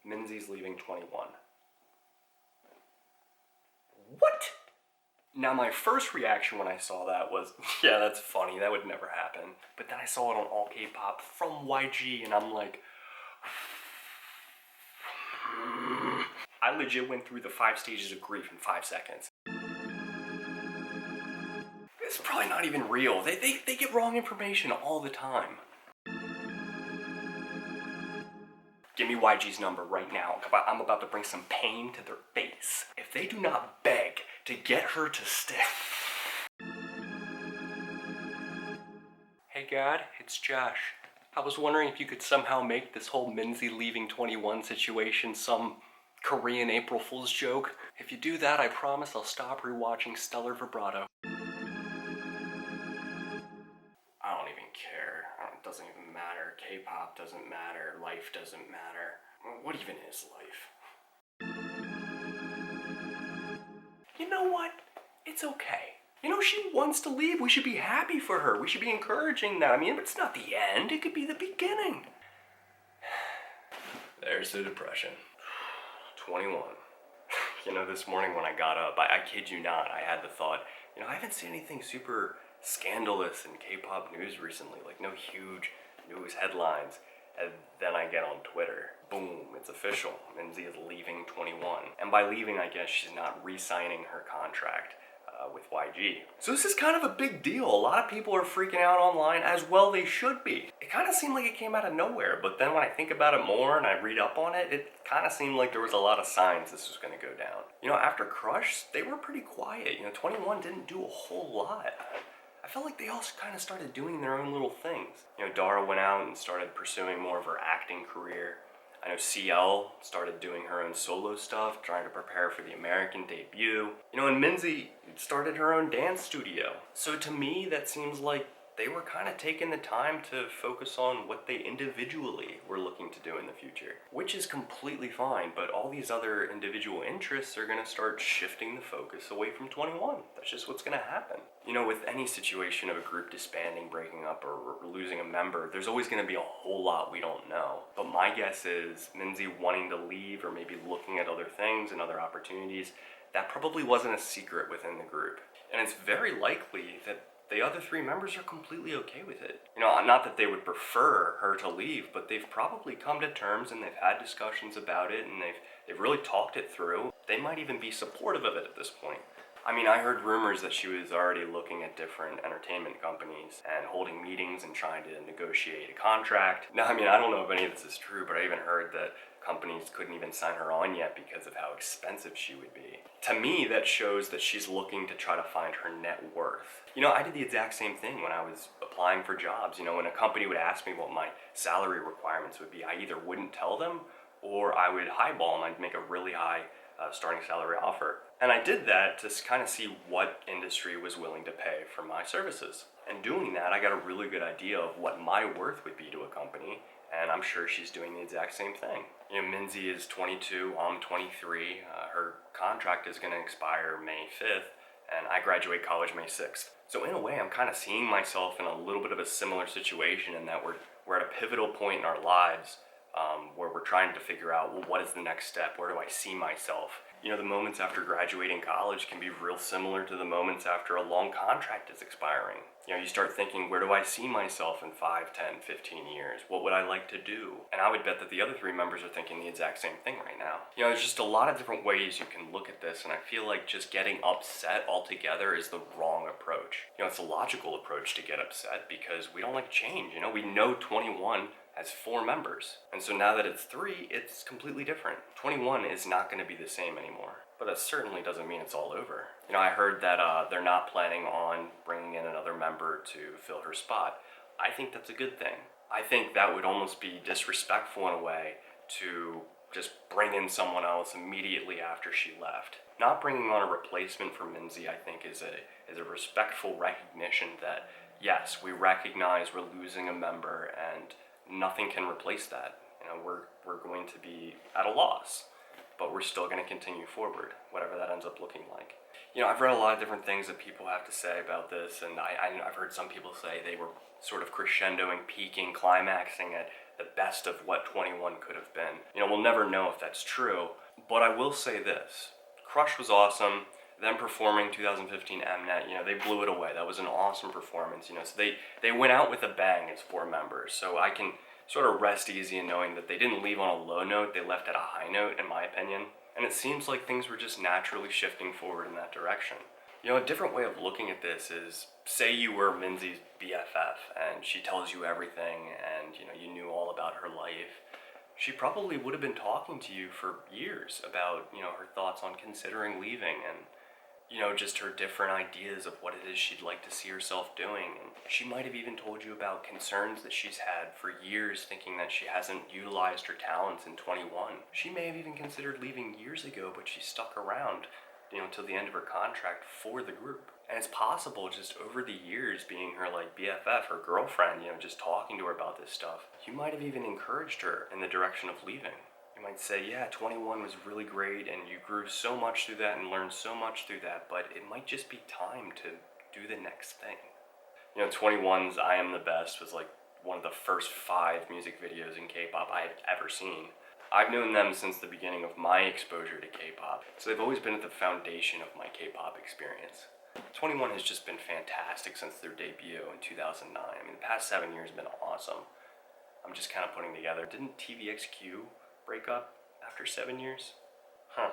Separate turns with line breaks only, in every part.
Minzy's Leaving 21. What? Now my first reaction when I saw that was, yeah, that's funny, that would never happen. But then I saw it on All K-Pop from YG and I'm like, I legit went through the 5 stages of grief in 5 seconds. It's probably not even real. They get wrong information all the time. Give me YG's number right now. I'm about to bring some pain to their face. If they do not beg to get her to stay. Hey God, it's Josh. I was wondering if you could somehow make this whole Minzy Leaving 21 situation some Korean April Fool's joke. If you do that, I promise I'll stop rewatching Stellar Vibrato. I don't even care. It doesn't even matter. K-pop doesn't matter. Life doesn't matter. What even is life? You know what? It's okay. You know, she wants to leave. We should be happy for her. We should be encouraging that. I mean, it's not the end. It could be the beginning. There's the depression. 21. You know, this morning when I got up, I kid you not, I had the thought, you know, I haven't seen anything super scandalous in K-pop news recently, like no huge news headlines. And then I get on Twitter, boom, it's official. Minzy is leaving 21. And by leaving, I guess she's not re-signing her contract with YG. So this is kind of a big deal. A lot of people are freaking out online, as well they should be. It kind of seemed like it came out of nowhere, but then when I think about it more and I read up on it, it kind of seemed like there was a lot of signs this was going to go down. You know, after Crush, they were pretty quiet. You know, 21 didn't do a whole lot. I felt like they all kind of started doing their own little things. You know, Dara went out and started pursuing more of her acting career. I know CL started doing her own solo stuff, trying to prepare for the American debut. You know, and Minzy started her own dance studio. So to me, that seems like they were kind of taking the time to focus on what they individually were looking to do in the future, which is completely fine, but all these other individual interests are going to start shifting the focus away from 21. That's just what's going to happen. You know, with any situation of a group disbanding, breaking up, or losing a member, there's always going to be a whole lot we don't know. But my guess is Minzy wanting to leave or maybe looking at other things and other opportunities, that probably wasn't a secret within the group. And it's very likely that the other 3 members are completely okay with it. You know, not that they would prefer her to leave, but they've probably come to terms and they've had discussions about it and they've really talked it through. They might even be supportive of it at this point. I mean, I heard rumors that she was already looking at different entertainment companies and holding meetings and trying to negotiate a contract. Now, I mean, I don't know if any of this is true, but I even heard that companies couldn't even sign her on yet because of how expensive she would be. To me, that shows that she's looking to try to find her net worth. You know, I did the exact same thing when I was applying for jobs. You know, when a company would ask me what my salary requirements would be, I either wouldn't tell them or I would highball and I'd make a really high starting salary offer. And I did that to kind of see what industry was willing to pay for my services. And doing that, I got a really good idea of what my worth would be to a company, and I'm sure she's doing the exact same thing. You know, Minzy is 22, I'm 23, her contract is going to expire May 5th, and I graduate college May 6th. So in a way, I'm kind of seeing myself in a little bit of a similar situation in that we're at a pivotal point in our lives where we're trying to figure out, well, what is the next step? Where do I see myself? You know, the moments after graduating college can be real similar to the moments after a long contract is expiring. You know, you start thinking, where do I see myself in 5, 10, 15 years? What would I like to do? And I would bet that the other 3 members are thinking the exact same thing right now. You know, there's just a lot of different ways you can look at this, and I feel like just getting upset altogether is the wrong approach. You know, it's a logical approach to get upset because we don't like change. You know, we know 21 has 4 members. And so now that it's 3, it's completely different. 21 is not going to be the same anymore. But that certainly doesn't mean it's all over. You know, I heard that they're not planning on bringing in another member to fill her spot. I think that's a good thing. I think that would almost be disrespectful in a way to just bring in someone else immediately after she left. Not bringing on a replacement for Minzy, I think, is a respectful recognition that, yes, we recognize we're losing a member and nothing can replace that. You know, we're going to be at a loss, but we're still going to continue forward, whatever that ends up looking like. You know, I've read a lot of different things that people have to say about this, and I've heard some people say they were sort of crescendoing, peaking, climaxing at the best of what 21 could have been. You know, we'll never know if that's true, but I will say this. Crush was awesome. Them performing 2015 Mnet, you know, they blew it away. That was an awesome performance, you know, so they went out with a bang as 4 members, so I can sort of rest easy in knowing that they didn't leave on a low note, they left at a high note, in my opinion, and it seems like things were just naturally shifting forward in that direction. You know, a different way of looking at this is, say you were Minzy's BFF, and she tells you everything, and, you know, you knew all about her life. She probably would have been talking to you for years about, you know, her thoughts on considering leaving, and you know, just her different ideas of what it is she'd like to see herself doing. And she might have even told you about concerns that she's had for years, thinking that she hasn't utilized her talents in 21. She may have even considered leaving years ago, but she stuck around, you know, till the end of her contract for the group. And it's possible just over the years being her like BFF, her girlfriend, you know, just talking to her about this stuff, you might have even encouraged her in the direction of leaving. You might say, yeah, 21 was really great and you grew so much through that and learned so much through that, but it might just be time to do the next thing. You know, 21's I Am the Best was like one of the first 5 music videos in K-pop I had ever seen. I've known them since the beginning of my exposure to K-pop, so they've always been at the foundation of my K-pop experience. 21 has just been fantastic since their debut in 2009. I mean, the past 7 years have been awesome. I'm just kind of putting together, didn't TVXQ break up after 7 years? Huh.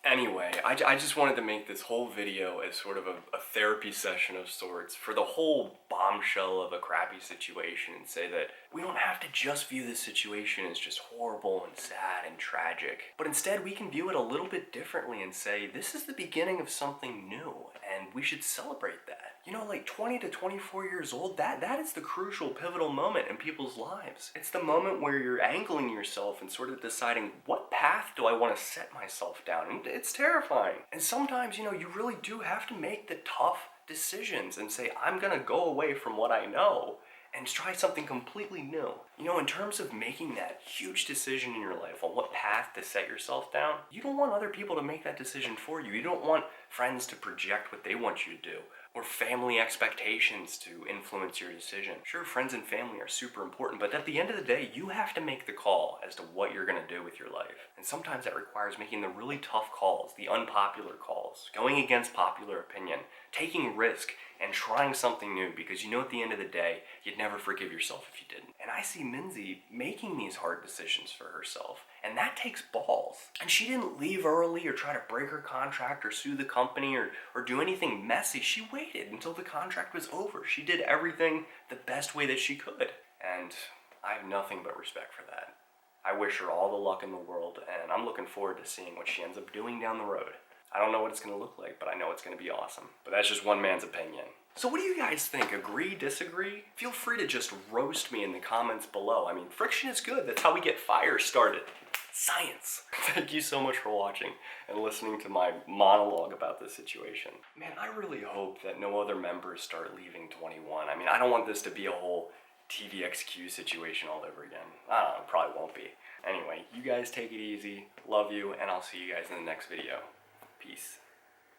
Anyway, I just wanted to make this whole video as sort of a therapy session of sorts for the whole bombshell of a crappy situation and say that we don't have to just view this situation as just horrible and sad and tragic, but instead we can view it a little bit differently and say this is the beginning of something new and we should celebrate that. You know, like 20 to 24 years old, that is the crucial pivotal moment in people's lives. It's the moment where you're angling yourself and sort of deciding what path do I want to set myself down, and it's terrifying. And sometimes, you know, you really do have to make the tough decisions and say, I'm gonna go away from what I know and try something completely new. You know, in terms of making that huge decision in your life on what path to set yourself down, you don't want other people to make that decision for you. You don't want friends to project what they want you to do, or family expectations to influence your decision. Sure, friends and family are super important, but at the end of the day, you have to make the call as to what you're gonna do with your life. And sometimes that requires making the really tough calls, the unpopular calls, going against popular opinion, taking risk, and trying something new, because you know at the end of the day, you'd never forgive yourself if you didn't. And I see Minzy making these hard decisions for herself, and that takes balls. And she didn't leave early or try to break her contract or sue the company or do anything messy. She waited until the contract was over. She did everything the best way that she could. And I have nothing but respect for that. I wish her all the luck in the world, and I'm looking forward to seeing what she ends up doing down the road. I don't know what it's going to look like, but I know it's going to be awesome. But that's just one man's opinion. So what do you guys think? Agree, disagree? Feel free to just roast me in the comments below. I mean, friction is good. That's how we get fire started. Science. Thank you so much for watching and listening to my monologue about this situation. Man, I really hope that no other members start leaving 21. I mean, I don't want this to be a whole TVXQ situation all over again. I don't know, it probably won't be. Anyway, you guys take it easy. Love you, and I'll see you guys in the next video. Peace.